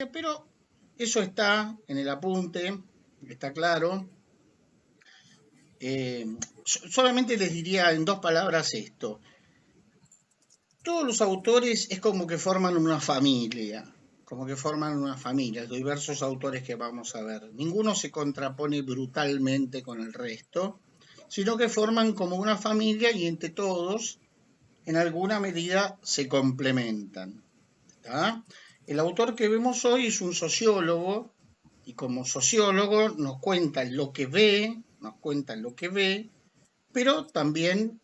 pero eso está en el apunte, está claro. Solamente les diría en 2 palabras esto. Todos los autores es como que forman una familia, los diversos autores que vamos a ver. Ninguno se contrapone brutalmente con el resto, sino que forman como una familia y entre todos, en alguna medida, se complementan. ¿Tá? El autor que vemos hoy es un sociólogo y como sociólogo nos cuenta lo que ve, pero también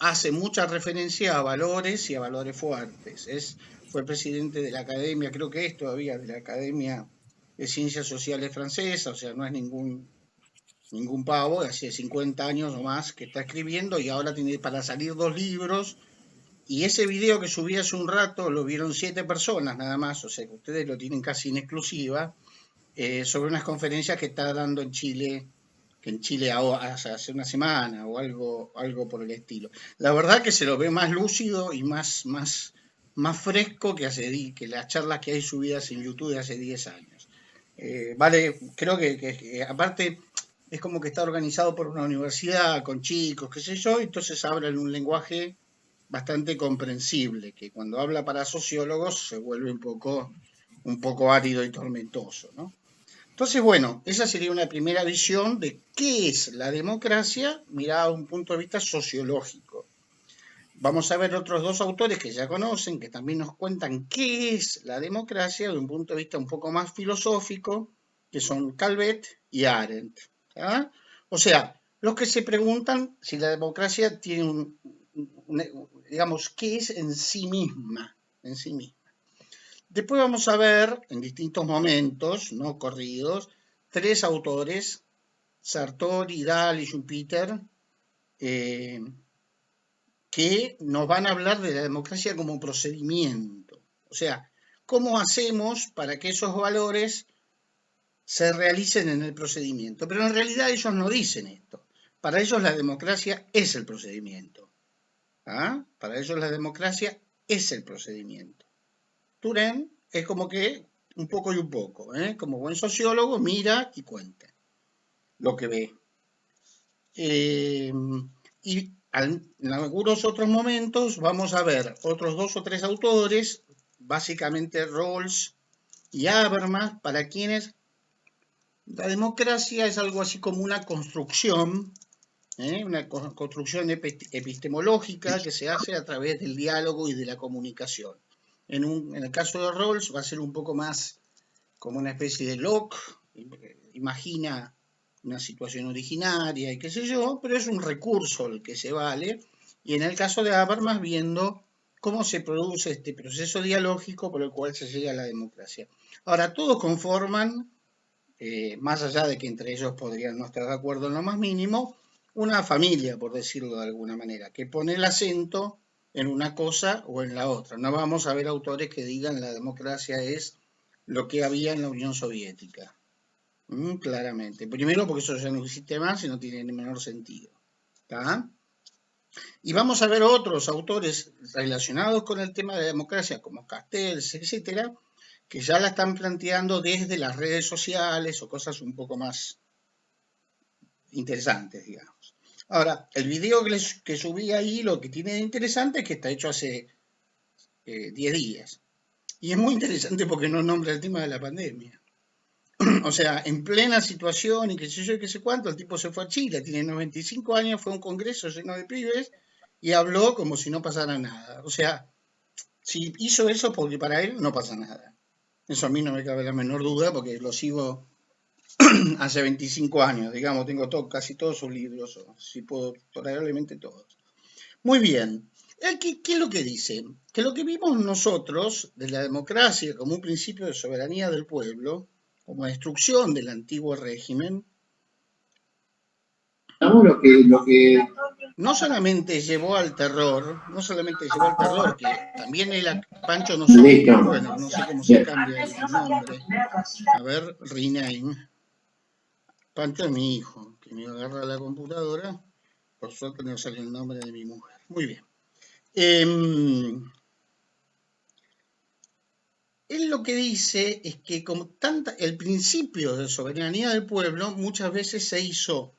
hace mucha referencia a valores y a valores fuertes. Fue presidente de la academia, creo que es todavía de la Academia de Ciencias Sociales Francesa, o sea, no es ningún pavo, hace 50 años o más que está escribiendo y ahora tiene para salir 2 libros. Y ese video que subí hace un rato lo vieron 7 personas nada más, o sea que ustedes lo tienen casi en exclusiva, sobre unas conferencias que está dando en Chile, que en Chile hace una semana o algo por el estilo. La verdad que se lo ve más lúcido y más fresco que las charlas que hay subidas en YouTube de hace 10 años. Vale, creo que aparte es como que está organizado por una universidad con chicos, qué sé yo, entonces habla en un lenguaje bastante comprensible, que cuando habla para sociólogos se vuelve un poco árido y tormentoso, ¿no? Entonces, bueno, esa sería una primera visión de qué es la democracia mirada a un punto de vista sociológico. Vamos a ver otros 2 autores que ya conocen, que también nos cuentan qué es la democracia de un punto de vista un poco más filosófico, que son Calvet y Arendt. ¿Ah? O sea, los que se preguntan si la democracia tiene digamos, qué es en sí misma. Después vamos a ver, en distintos momentos, no corridos, 3 autores, Sartori, Dahl y Jupiter, eh, que nos van a hablar de la democracia como procedimiento. O sea, ¿cómo hacemos para que esos valores se realicen en el procedimiento? Pero en realidad ellos no dicen esto. Para ellos la democracia es el procedimiento. ¿Ah? Para ellos la democracia es el procedimiento. Turén es como que un poco y un poco, ¿eh? Como buen sociólogo mira y cuenta lo que ve. Y en algunos otros momentos vamos a ver otros 2 o 3 autores, básicamente Rawls y Habermas, para quienes la democracia es algo así como una construcción, una construcción epistemológica que se hace a través del diálogo y de la comunicación. En el caso de Rawls va a ser un poco más como una especie de Locke, imagina una situación originaria y qué sé yo, pero es un recurso el que se vale, y en el caso de Habermas viendo cómo se produce este proceso dialógico por el cual se llega a la democracia. Ahora, todos conforman, más allá de que entre ellos podrían no estar de acuerdo en lo más mínimo, una familia, por decirlo de alguna manera, que pone el acento en una cosa o en la otra. No vamos a ver autores que digan la democracia es lo que había en la Unión Soviética. Claramente. Primero porque eso ya no existe más y no tiene ni menor sentido. ¿Tá? Y vamos a ver otros autores relacionados con el tema de la democracia, como Castells, etcétera, que ya la están planteando desde las redes sociales o cosas un poco más interesantes, digamos. Ahora, el video que subí ahí, lo que tiene de interesante es que está hecho hace 10 días. Y es muy interesante porque no nombra el tema de la pandemia. O sea, en plena situación y qué sé yo y qué sé cuánto, el tipo se fue a Chile, tiene 95 años, fue a un congreso lleno de pibes y habló como si no pasara nada. O sea, si hizo eso porque para él no pasa nada. Eso a mí no me cabe la menor duda porque lo sigo hace 25 años, digamos, tengo casi todos sus libros, o si puedo, probablemente todos. Muy bien. ¿Qué es lo que dice? Que lo que vimos nosotros de la democracia como un principio de soberanía del pueblo, como destrucción del antiguo régimen, no solamente llevó al terror, que también Pancho nosotros, Listo. bueno, no sé cómo se cambia el nombre, a ver, rename, Pancho es mi hijo, que me agarra la computadora, por suerte no sale el nombre de mi mujer. Muy bien. él lo que dice es que como el principio de soberanía del pueblo muchas veces se hizo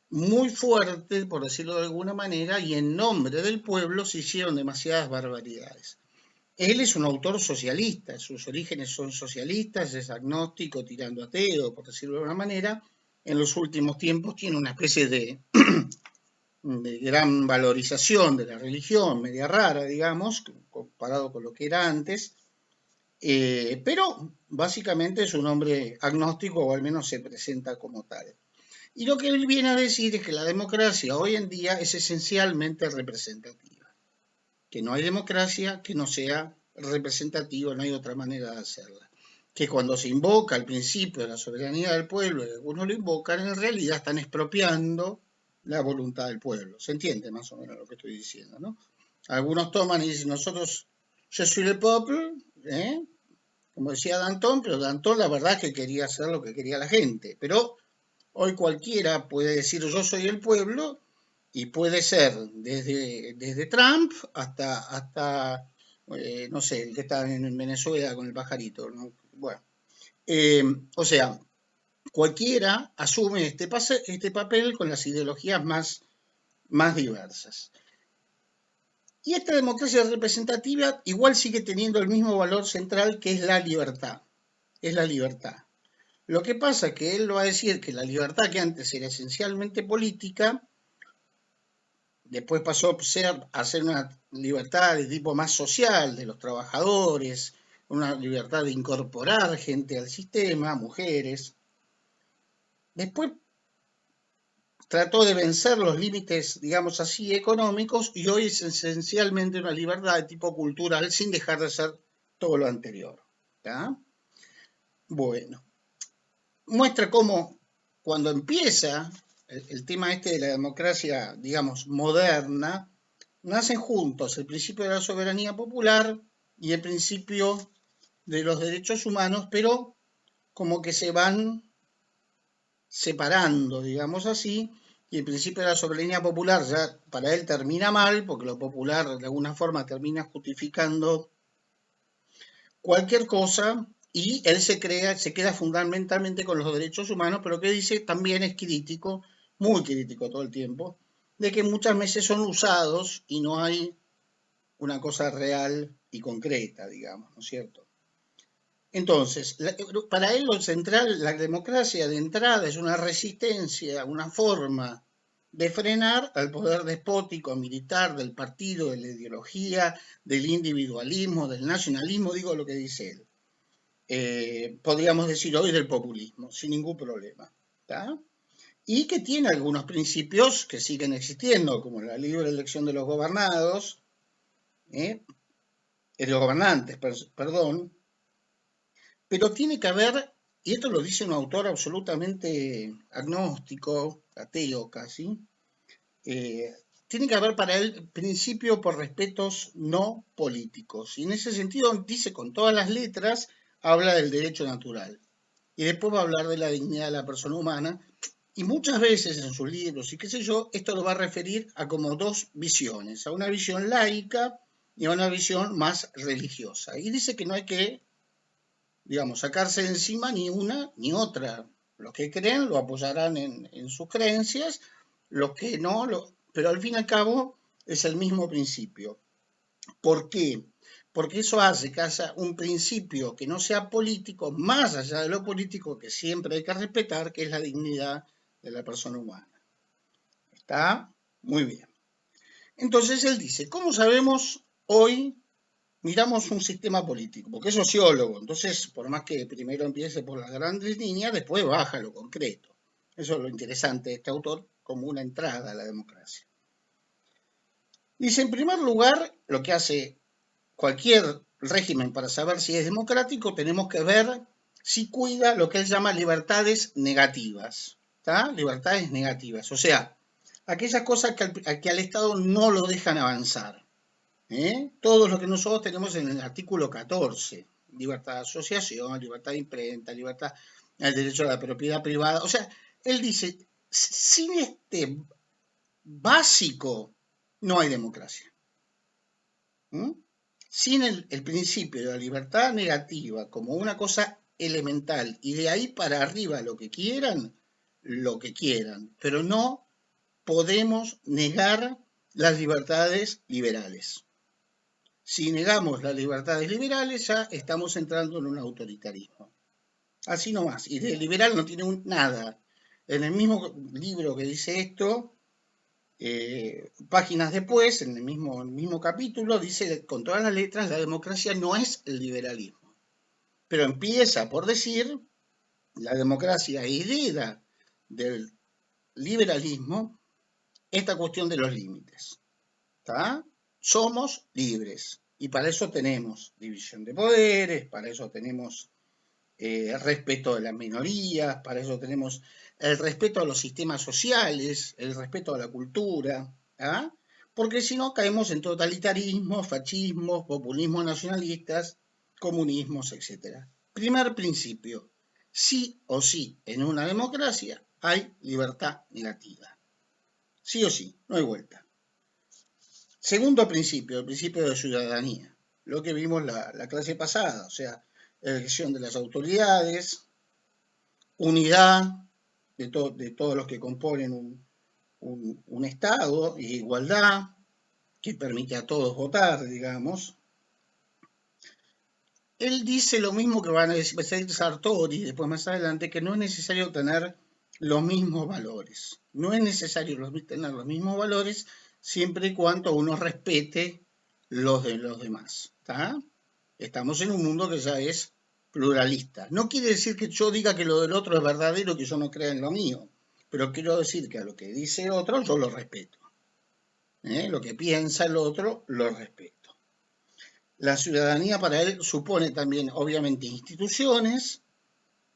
muy fuerte, por decirlo de alguna manera, y en nombre del pueblo se hicieron demasiadas barbaridades. Él es un autor socialista, sus orígenes son socialistas, es agnóstico, tirando ateo, por decirlo de alguna manera. En los últimos tiempos tiene una especie de gran valorización de la religión, media rara, digamos, comparado con lo que era antes, pero básicamente es un hombre agnóstico, o al menos se presenta como tal. Y lo que él viene a decir es que la democracia hoy en día es esencialmente representativa, que no hay democracia que no sea representativa, no hay otra manera de hacerla. Que cuando se invoca el principio de la soberanía del pueblo, y algunos lo invocan, en realidad están expropiando la voluntad del pueblo. ¿Se entiende más o menos lo que estoy diciendo, no? Algunos toman y dicen, nosotros, je suis le peuple, ¿eh? Como decía Danton, pero Danton la verdad es que quería hacer lo que quería la gente. Pero hoy cualquiera puede decir yo soy el pueblo y puede ser desde Trump hasta no sé, el que está en Venezuela con el pajarito, ¿no? Bueno, o sea, cualquiera asume este papel con las ideologías más diversas. Y esta democracia representativa igual sigue teniendo el mismo valor central que es la libertad. Es la libertad. Lo que pasa es que él va a decir que la libertad que antes era esencialmente política, después pasó a ser una libertad de tipo más social de los trabajadores, una libertad de incorporar gente al sistema, mujeres. Después trató de vencer los límites, digamos así, económicos y hoy es esencialmente una libertad de tipo cultural sin dejar de ser todo lo anterior. ¿Tá? Bueno, muestra cómo cuando empieza el tema este de la democracia, digamos, moderna, nacen juntos el principio de la soberanía popular y el principio de los derechos humanos, pero como que se van separando, digamos así, y el principio de la soberanía popular ya para él termina mal, porque lo popular de alguna forma termina justificando cualquier cosa, y él se queda fundamentalmente con los derechos humanos, pero que dice también es crítico, muy crítico todo el tiempo, de que muchas veces son usados y no hay una cosa real y concreta, digamos, ¿no es cierto? Entonces, para él lo central, la democracia de entrada es una resistencia, una forma de frenar al poder despótico militar del partido, de la ideología, del individualismo, del nacionalismo, digo lo que dice él. Podríamos decir hoy del populismo, sin ningún problema. ¿Tá? Y que tiene algunos principios que siguen existiendo, como la libre elección de los gobernados, de los gobernantes, perdón, pero tiene que haber, y esto lo dice un autor absolutamente agnóstico, ateo casi, eh, tiene que haber para él principio por respetos no políticos. Y en ese sentido dice con todas las letras, habla del derecho natural. Y después va a hablar de la dignidad de la persona humana. Y muchas veces en sus libros y qué sé yo, esto lo va a referir a como dos visiones, a una visión laica y a una visión más religiosa. Y dice que no hay que, digamos, sacarse de encima ni una ni otra. Los que creen lo apoyarán en sus creencias, los que no, pero al fin y al cabo es el mismo principio. ¿Por qué? Porque eso hace que haya un principio que no sea político, más allá de lo político que siempre hay que respetar, que es la dignidad de la persona humana. ¿Está? Muy bien. Entonces él dice, ¿cómo sabemos hoy miramos un sistema político, porque es sociólogo, entonces por más que primero empiece por las grandes líneas, después baja a lo concreto. Eso es lo interesante de este autor como una entrada a la democracia. Dice, en primer lugar, lo que hace cualquier régimen para saber si es democrático, tenemos que ver si cuida lo que él llama libertades negativas. ¿Tá? Libertades negativas, o sea, aquellas cosas que al Estado no lo dejan avanzar. Todo lo que nosotros tenemos en el artículo 14, libertad de asociación, libertad de imprenta, libertad al derecho a la propiedad privada. O sea, él dice, sin este básico no hay democracia. ¿Mm? Sin el principio de la libertad negativa como una cosa elemental y de ahí para arriba lo que quieran, pero no podemos negar las libertades liberales. Si negamos las libertades liberales ya estamos entrando en un autoritarismo. Así nomás. Y de liberal no tiene nada. En el mismo libro que dice esto, páginas después, en el mismo capítulo, dice con todas las letras, la democracia no es el liberalismo. Pero empieza por decir, la democracia hereda del liberalismo esta cuestión de los límites. ¿Está? Somos libres y para eso tenemos división de poderes, para eso tenemos respeto de las minorías, para eso tenemos el respeto a los sistemas sociales, el respeto a la cultura, ¿ah? Porque si no caemos en totalitarismos, fascismos, populismos nacionalistas, comunismos, etc. Primer principio, sí o sí, en una democracia hay libertad negativa. Sí o sí, no hay vuelta. Segundo principio, el principio de ciudadanía, lo que vimos la clase pasada, o sea, elección de las autoridades, unidad de todos los que componen un Estado, y igualdad, que permite a todos votar, digamos. Él dice lo mismo que van a decir Sartori después más adelante, que no es necesario tener los mismos valores. No es necesario tener los mismos valores siempre y cuando uno respete los de los demás. ¿Tá? Estamos en un mundo que ya es pluralista. No quiere decir que yo diga que lo del otro es verdadero y que yo no crea en lo mío, pero quiero decir que a lo que dice otro yo lo respeto. Lo que piensa el otro lo respeto. La ciudadanía para él supone también, obviamente, instituciones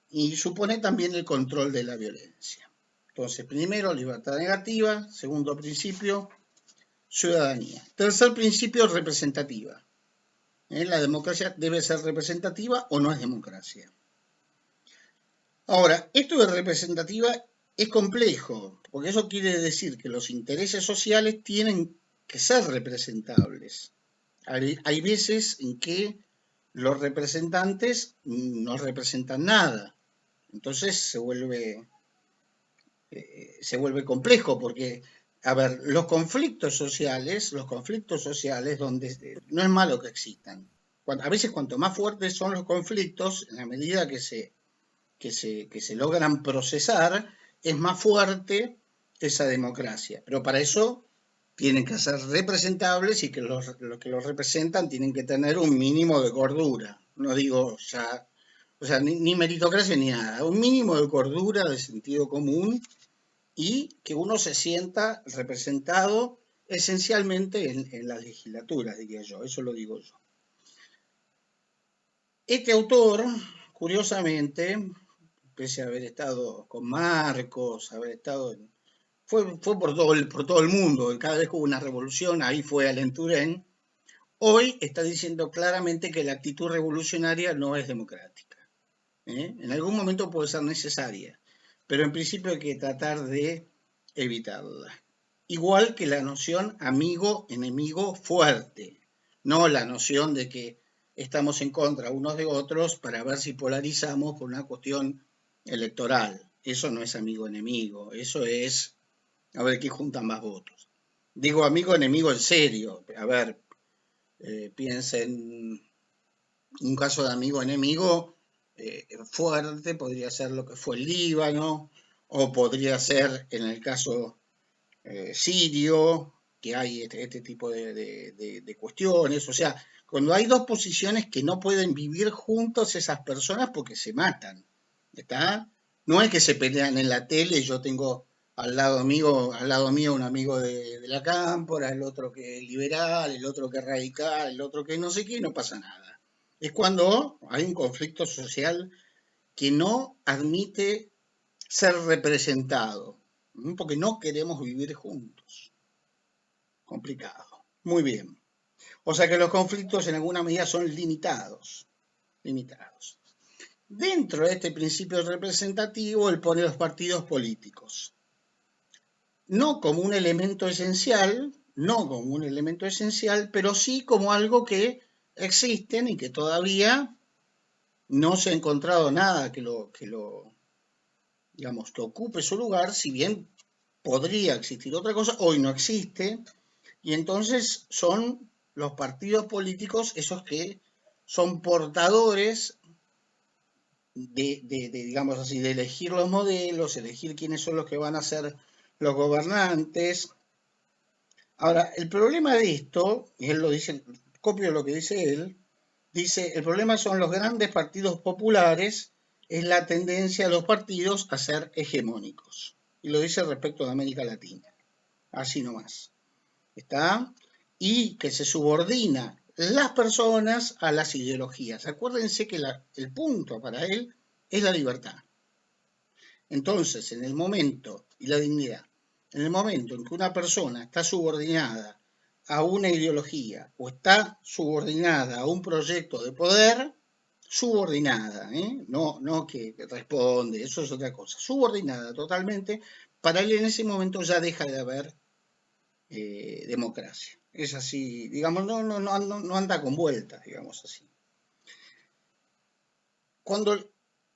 y supone también el control de la violencia. Entonces, primero, libertad negativa. Segundo principio, ciudadanía. Tercer principio, representativa. La democracia debe ser representativa o no es democracia. Ahora, esto de representativa es complejo, porque eso quiere decir que los intereses sociales tienen que ser representables. Hay veces en que los representantes no representan nada. Entonces se vuelve complejo porque, a ver, los conflictos sociales donde no es malo que existan. A veces cuanto más fuertes son los conflictos, en la medida que se logran procesar, es más fuerte esa democracia. Pero para eso tienen que ser representables y que los que los representan tienen que tener un mínimo de cordura. No digo ya, o sea, ni meritocracia ni nada, un mínimo de cordura, de sentido común y que uno se sienta representado esencialmente en las legislaturas, diría yo, eso lo digo yo. Este autor, curiosamente, pese a haber estado con Marcos, haber estado fue por todo el mundo, cada vez que hubo una revolución, ahí fue Alain Touraine, hoy está diciendo claramente que la actitud revolucionaria no es democrática. En algún momento puede ser necesaria, pero en principio hay que tratar de evitarla. Igual que la noción amigo-enemigo fuerte, no la noción de que estamos en contra unos de otros para ver si polarizamos por una cuestión electoral. Eso no es amigo-enemigo, eso es a ver quién junta más votos. Digo amigo-enemigo en serio, a ver, piensa en un caso de amigo-enemigo fuerte, podría ser lo que fue el Líbano, o podría ser en el caso sirio, que hay este tipo de cuestiones. O sea, cuando hay dos posiciones que no pueden vivir juntos esas personas porque se matan, ¿está? No es que se pelean en la tele y yo tengo al lado mío un amigo de la cámpora, el otro que es liberal, el otro que es radical, el otro que no sé qué, y no pasa nada. Es cuando hay un conflicto social que no admite ser representado, porque no queremos vivir juntos. Complicado. Muy bien. O sea que los conflictos en alguna medida son limitados. Limitados. Dentro de este principio representativo, él pone los partidos políticos. No como un elemento esencial, pero sí como algo que existen y que todavía no se ha encontrado nada digamos, que ocupe su lugar, si bien podría existir otra cosa, hoy no existe, y entonces son los partidos políticos esos que son portadores digamos así, de elegir los modelos, elegir quiénes son los que van a ser los gobernantes. Ahora, el problema de esto, y él lo dice, copio lo que dice él, dice, el problema son los grandes partidos populares, es la tendencia de los partidos a ser hegemónicos. Y lo dice respecto de América Latina. Así nomás. ¿Está? Y que se subordina las personas a las ideologías. Acuérdense que el punto para él es la libertad. Entonces, en el momento, y la dignidad, en el momento en que una persona está subordinada a una ideología o está subordinada a un proyecto de poder, subordinada, no que responde, eso es otra cosa, subordinada totalmente, para él en ese momento ya deja de haber democracia. Es así, digamos, no anda con vueltas, digamos así. Cuando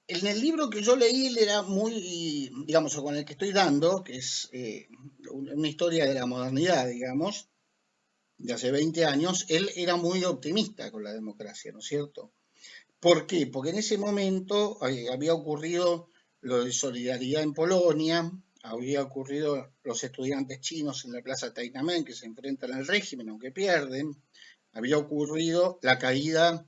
en el libro que yo leí, él era muy, digamos, o con el que estoy dando, que es una historia de la modernidad, digamos, de hace 20 años, él era muy optimista con la democracia, ¿no es cierto? ¿Por qué? Porque en ese momento había ocurrido lo de Solidaridad en Polonia, había ocurrido los estudiantes chinos en la Plaza Tiananmen que se enfrentan al régimen, aunque pierden, había ocurrido la caída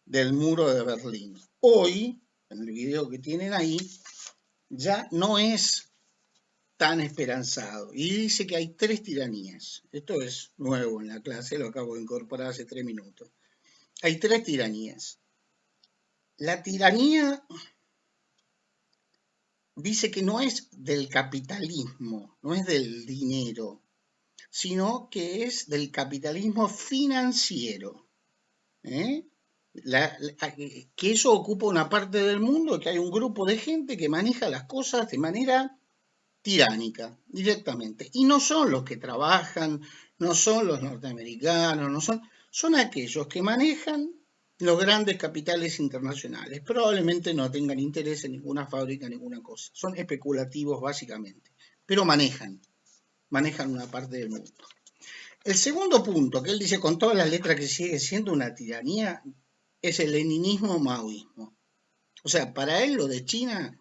del muro de Berlín. Hoy, en el video que tienen ahí, ya no es tan esperanzado. Y dice que hay 3 tiranías. Esto es nuevo en la clase, lo acabo de incorporar hace 3 minutos. Hay 3 tiranías. La tiranía dice que no es del capitalismo, no es del dinero, sino que es del capitalismo financiero. ¿Eh? Que eso ocupa una parte del mundo, que hay un grupo de gente que maneja las cosas de manera tiránica, directamente. Y no son los que trabajan, no son los norteamericanos, son aquellos que manejan los grandes capitales internacionales. Probablemente no tengan interés en ninguna fábrica, ninguna cosa. Son especulativos básicamente, pero manejan una parte del mundo. El segundo punto, que él dice con todas las letras que sigue siendo una tiranía, es el leninismo-maoísmo. O sea, para él lo de China,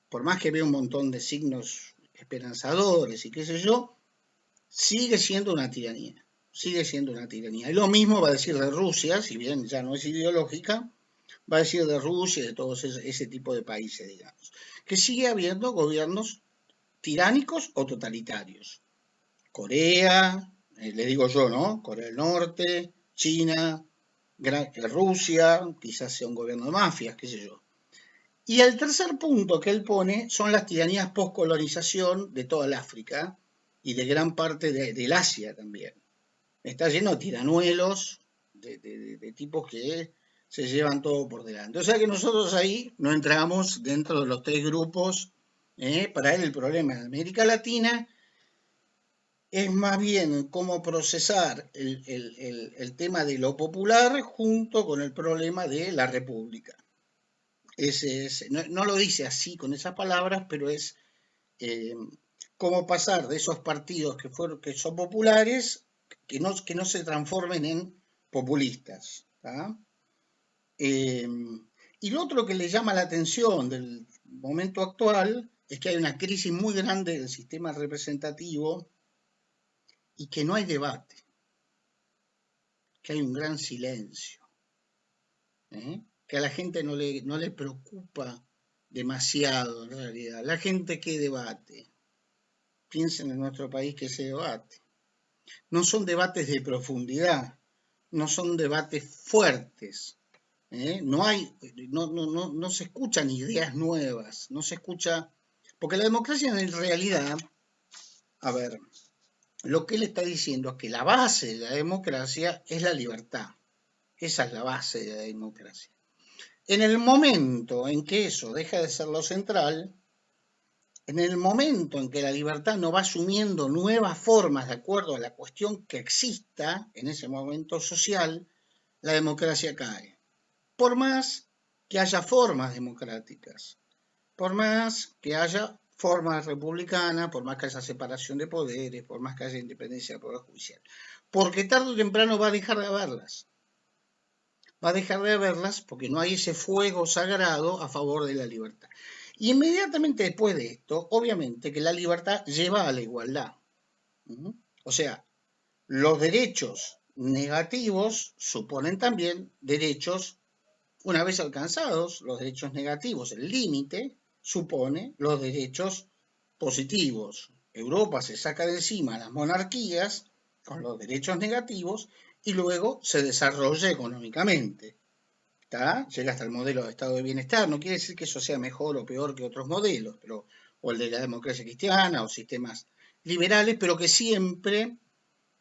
por más que vea un montón de signos esperanzadores y qué sé yo, sigue siendo una tiranía. Sigue siendo una tiranía. Y lo mismo va a decir de Rusia, si bien ya no es ideológica, va a decir de Rusia y de todos ese tipo de países, digamos. Que sigue habiendo gobiernos tiránicos o totalitarios. Corea, le digo yo, ¿no? Corea del Norte, China, Rusia, quizás sea un gobierno de mafias, qué sé yo. Y el tercer punto que él pone son las tiranías post-colonización de toda el África y de gran parte del Asia también. Está lleno de tiranuelos, de tipos que se llevan todo por delante. O sea que nosotros ahí no entramos dentro de los 3 grupos. Para él el problema de América Latina es más bien cómo procesar el tema de lo popular junto con el problema de la república. No lo dice así con esas palabras, pero es cómo pasar de esos partidos que son populares, que no se transformen en populistas. Y lo otro que le llama la atención del momento actual es que hay una crisis muy grande del sistema representativo y que no hay debate, que hay un gran silencio, que a la gente no le preocupa demasiado en realidad. La gente que debate, piensen en nuestro país que se debate. No son debates de profundidad, no son debates fuertes. No se escuchan ideas nuevas, no se escucha, porque la democracia en realidad, a ver, lo que él está diciendo es que la base de la democracia es la libertad. Esa es la base de la democracia. En el momento en que eso deja de ser lo central, en el momento en que la libertad no va asumiendo nuevas formas de acuerdo a la cuestión que exista en ese momento social, la democracia cae. Por más que haya formas democráticas, por más que haya formas republicanas, por más que haya separación de poderes, por más que haya independencia del Poder Judicial. Porque tarde o temprano va a dejar de haberlas. Va a dejar de haberlas porque no hay ese fuego sagrado a favor de la libertad. Y inmediatamente después de esto, obviamente que la libertad lleva a la igualdad. O sea, los derechos negativos suponen también derechos, una vez alcanzados los derechos negativos, el límite supone los derechos positivos. Europa se saca de encima las monarquías con los derechos negativos y luego se desarrolla económicamente. ¿Está? Llega hasta el modelo de estado de bienestar. No quiere decir que eso sea mejor o peor que otros modelos, pero, o el de la democracia cristiana o sistemas liberales, pero que siempre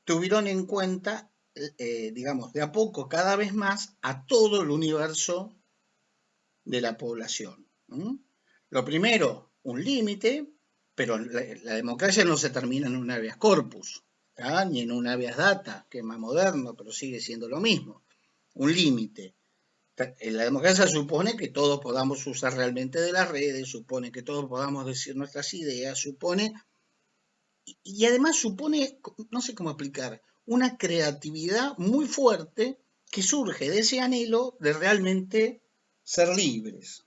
tuvieron en cuenta, digamos, de a poco, cada vez más, a todo el universo de la población. Lo primero, un límite, pero la democracia no se termina en un habeas corpus, ¿tá? Ni en un habeas data, que es más moderno, pero sigue siendo lo mismo. Un límite. La democracia supone que todos podamos usar realmente de las redes, supone que todos podamos decir nuestras ideas, supone, y además supone, no sé cómo explicar, una creatividad muy fuerte que surge de ese anhelo de realmente ser libres.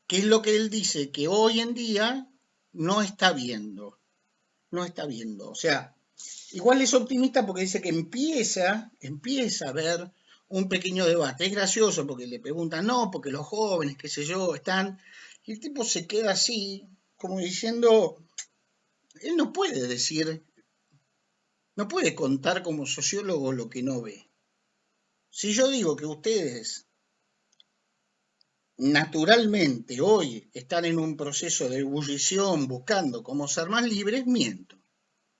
Que es lo que él dice que hoy en día no está viendo. No está viendo. O sea, igual es optimista porque dice que empieza a ver un pequeño debate. Es gracioso porque le preguntan, no, porque los jóvenes, qué sé yo, están. Y el tipo se queda así, como diciendo, él no puede decir, no puede contar como sociólogo lo que no ve. Si yo digo que ustedes naturalmente hoy están en un proceso de ebullición buscando cómo ser más libres, miento.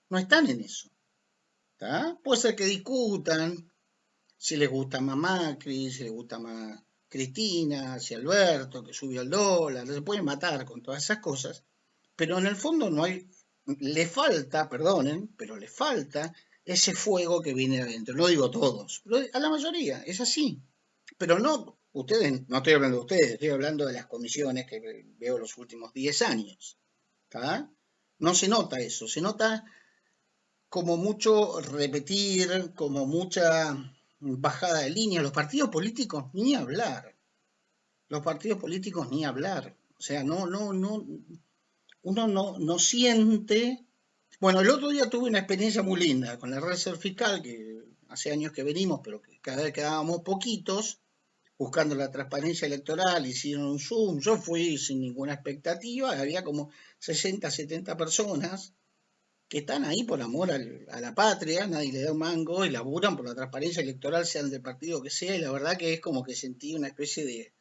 No están en eso. ¿Tá? Puede ser que discutan si les gusta más Macri, si les gusta más Cristina, si Alberto, que subió el dólar, se pueden matar con todas esas cosas, pero en el fondo no hay, le falta, perdonen, pero le falta ese fuego que viene de adentro. No digo todos, pero a la mayoría, es así. Pero no, ustedes, no estoy hablando de ustedes, estoy hablando de las comisiones que veo los últimos 10 años. ¿Tá? No se nota eso, se nota como mucho repetir, como mucha bajada de línea. Los partidos políticos ni hablar. Los partidos políticos ni hablar. O sea, uno no siente. Bueno, el otro día tuve una experiencia muy linda con la Reserva Fiscal, que hace años que venimos, pero que cada vez quedábamos poquitos, buscando la transparencia electoral, hicieron un Zoom, yo fui sin ninguna expectativa, había como 60, 70 personas que están ahí por amor a la patria, nadie le da un mango y laburan por la transparencia electoral, sean del partido que sea, y la verdad que es como que sentí una especie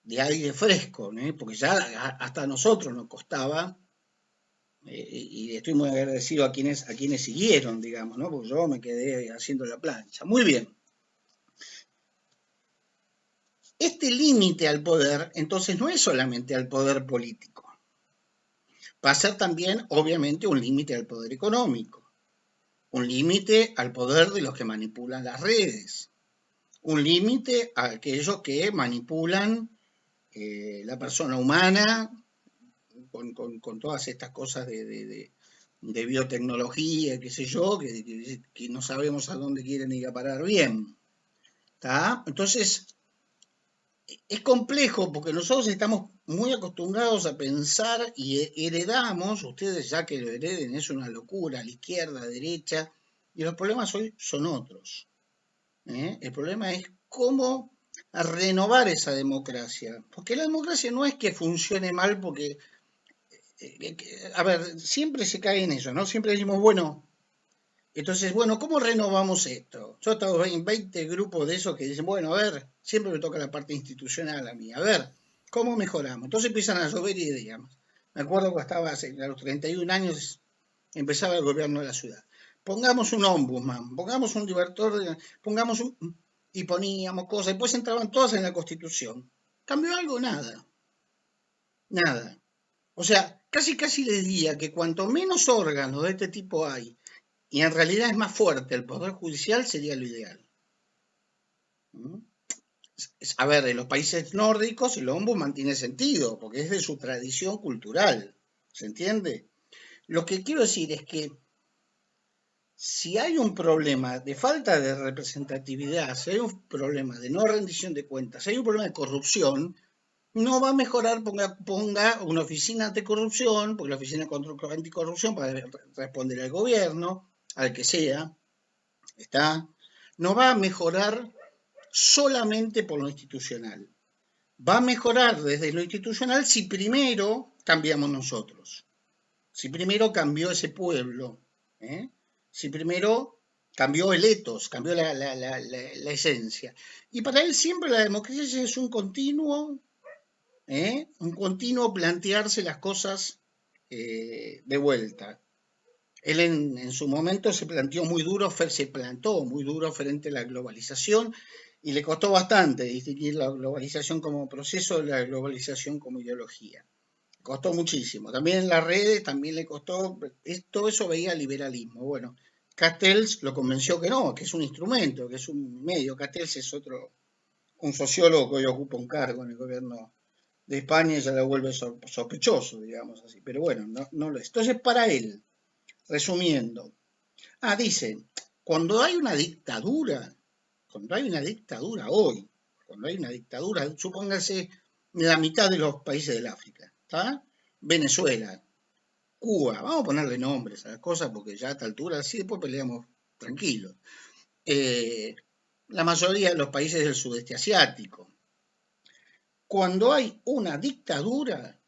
de aire fresco, ¿no? Porque ya hasta a nosotros nos costaba, y estoy muy agradecido a quienes siguieron, digamos, ¿no? Porque yo me quedé haciendo la plancha. Muy bien. Este límite al poder, entonces, no es solamente al poder político, va a ser también, obviamente, un límite al poder económico, un límite al poder de los que manipulan las redes, un límite a aquellos que manipulan la persona humana con todas estas cosas de biotecnología, qué sé yo, que no sabemos a dónde quieren ir a parar bien. ¿Tá? Entonces, es complejo porque nosotros estamos muy acostumbrados a pensar y heredamos, ustedes ya que lo hereden es una locura, a la izquierda, a la derecha, y los problemas hoy son otros. El problema es cómo renovar esa democracia, porque la democracia no es que funcione mal porque, a ver, siempre se cae en eso, ¿no? Siempre decimos, bueno, entonces, bueno, ¿cómo renovamos esto? Yo he estado en 20 grupos de esos que dicen, bueno, a ver, siempre me toca la parte institucional a mí, a ver, ¿cómo mejoramos? Entonces empiezan a llover ideas. Me acuerdo que estaba a los 31 años, empezaba el gobierno de la ciudad. Pongamos un ombudsman, pongamos un libertor, pongamos un... y poníamos cosas, y después entraban todas en la Constitución. ¿Cambió algo? Nada, nada. O sea, casi les diría que cuanto menos órganos de este tipo hay, y en realidad es más fuerte el Poder Judicial, sería lo ideal. ¿Mm? A ver, en los países nórdicos el ombudsman tiene sentido, porque es de su tradición cultural, ¿se entiende? Lo que quiero decir es que si hay un problema de falta de representatividad, si hay un problema de no rendición de cuentas, si hay un problema de corrupción, no va a mejorar, ponga una oficina anticorrupción, porque la oficina anticorrupción va a responder al gobierno, al que sea, ¿está? No va a mejorar solamente por lo institucional. Va a mejorar desde lo institucional si primero cambiamos nosotros, si primero cambió ese pueblo, ¿eh? Si primero cambió el etos, cambió la esencia. Y para él siempre la democracia es un continuo plantearse las cosas de vuelta. Él en su momento se plantó muy duro frente a la globalización y le costó bastante distinguir la globalización como proceso de la globalización como ideología. Costó muchísimo. También en las redes también le costó, todo eso veía liberalismo. Bueno, Castells lo convenció que no, que es un instrumento, que es un medio. Castells es un sociólogo que hoy ocupa un cargo en el gobierno de España y ya lo vuelve sospechoso, digamos así. Pero bueno, no lo es. Entonces, para él, resumiendo, dice, cuando hay una dictadura hoy, cuando hay una dictadura, supóngase la mitad de los países del África, ¿está? Venezuela, Cuba, vamos a ponerle nombres a las cosas porque ya a esta altura así después peleamos tranquilos. La mayoría de los países del sudeste asiático. Cuando hay una dictadura,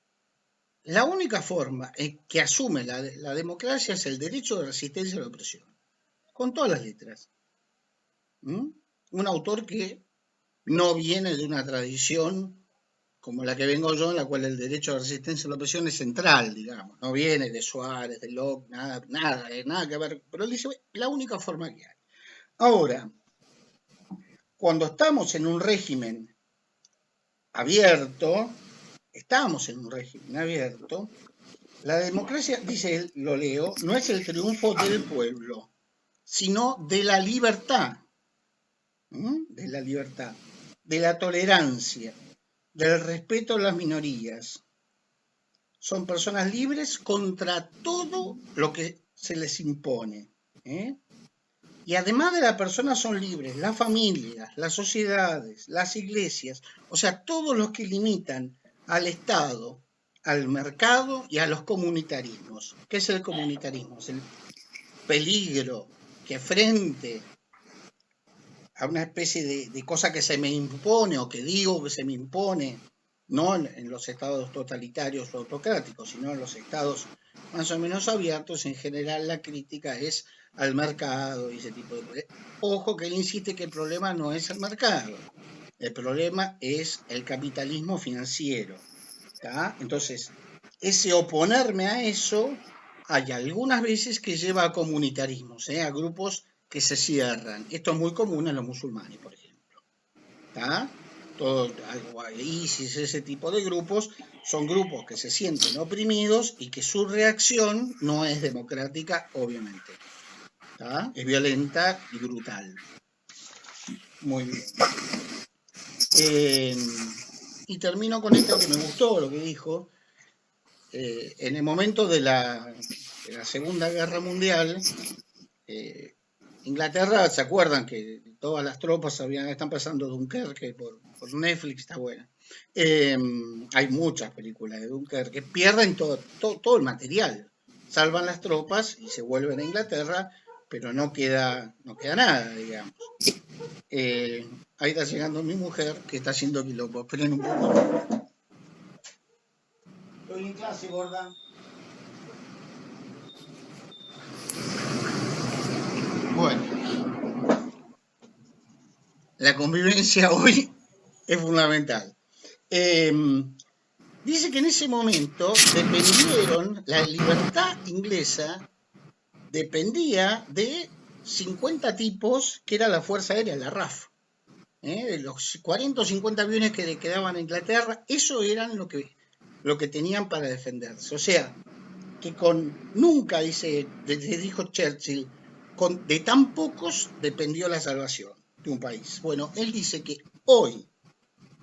la única forma en que asume la democracia es el derecho de resistencia a la opresión, con todas las letras. Un autor que no viene de una tradición como la que vengo yo, en la cual el derecho de resistencia a la opresión es central, digamos, no viene de Suárez, de Locke, nada que ver, pero él dice, la única forma que hay. Ahora, cuando estamos en un régimen abierto, la democracia, dice él, lo leo, no es el triunfo del pueblo, sino de la libertad, de la tolerancia, del respeto a las minorías. Son personas libres contra todo lo que se les impone. Y además de la persona son libres las familias, las sociedades, las iglesias, o sea, todos los que limitan al Estado, al mercado y a los comunitarismos. ¿Qué es el comunitarismo? Es el peligro que frente a una especie de cosa que se me impone o que digo que se me impone, no en los estados totalitarios o autocráticos, sino en los estados más o menos abiertos, en general la crítica es al mercado y ese tipo de cosas. Ojo que él insiste que el problema no es el mercado, el problema es el capitalismo financiero. ¿Tá? Entonces, ese oponerme a eso, hay algunas veces que lleva a comunitarismos, a grupos que se cierran. Esto es muy común en los musulmanes, por ejemplo. ¿Tá? Todo, ISIS, ese tipo de grupos, son grupos que se sienten oprimidos y que su reacción no es democrática, obviamente. ¿Tá? Es violenta y brutal. Muy bien. Y termino con esto que me gustó, lo que dijo. En el momento de la Segunda Guerra Mundial, Inglaterra, ¿se acuerdan que todas las tropas están pasando Dunkerque por Netflix? Está buena. Hay muchas películas de Dunkerque, pierden todo el material, salvan las tropas y se vuelven a Inglaterra, pero no queda nada, digamos. Ahí está llegando mi mujer, que está haciendo quilombo. Esperen un poco. Estoy en clase, gorda. Bueno, la convivencia hoy es fundamental. Dice que en ese momento la libertad inglesa dependía de 50 tipos que era la Fuerza Aérea, la RAF. De los 40 o 50 aviones que le quedaban a Inglaterra, eso eran lo que tenían para defenderse. O sea, que nunca, dijo Churchill, de tan pocos dependió la salvación. de un país. Bueno, él dice que hoy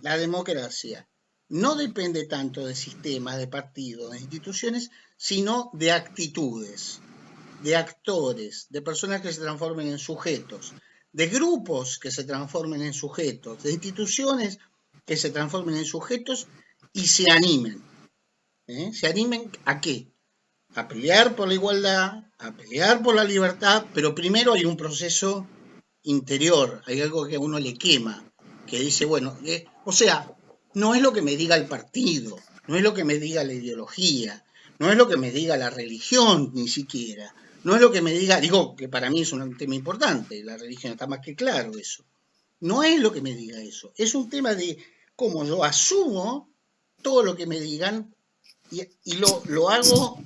la democracia no depende tanto de sistemas, de partidos, de instituciones, sino de actitudes, de actores, de personas que se transformen en sujetos, de grupos que se transformen en sujetos, de instituciones que se transformen en sujetos y se animen. ¿Se animen a qué? A pelear por la igualdad, a pelear por la libertad, pero primero hay un proceso interior, hay algo que a uno le quema, que dice, bueno, o sea, no es lo que me diga el partido, no es lo que me diga la ideología, no es lo que me diga la religión ni siquiera, no es lo que me diga, digo que para mí es un tema importante, la religión está más que claro eso, no es lo que me diga eso, es un tema de cómo yo asumo todo lo que me digan y lo hago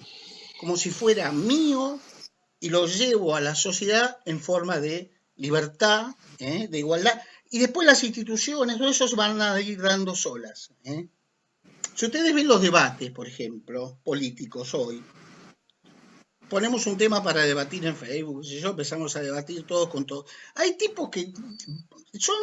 como si fuera mío y lo llevo a la sociedad en forma de libertad, de igualdad, y después las instituciones, todo eso van a ir dando solas. Si ustedes ven los debates, por ejemplo, políticos hoy, ponemos un tema para debatir en Facebook, si yo empezamos a debatir todos con todos. Hay tipos que son,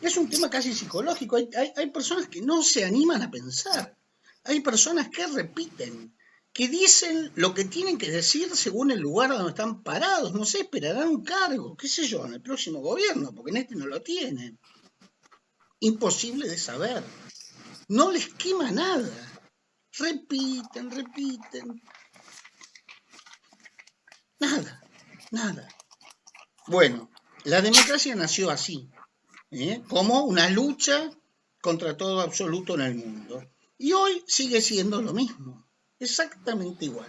es un tema casi psicológico, hay personas que no se animan a pensar, hay personas que repiten, que dicen lo que tienen que decir según el lugar donde están parados, no sé, esperarán un cargo, qué sé yo, en el próximo gobierno, porque en este no lo tienen. Imposible de saber. No les quema nada. Repiten. Nada. Bueno, la democracia nació así, como una lucha contra todo absoluto en el mundo. Y hoy sigue siendo lo mismo, exactamente igual.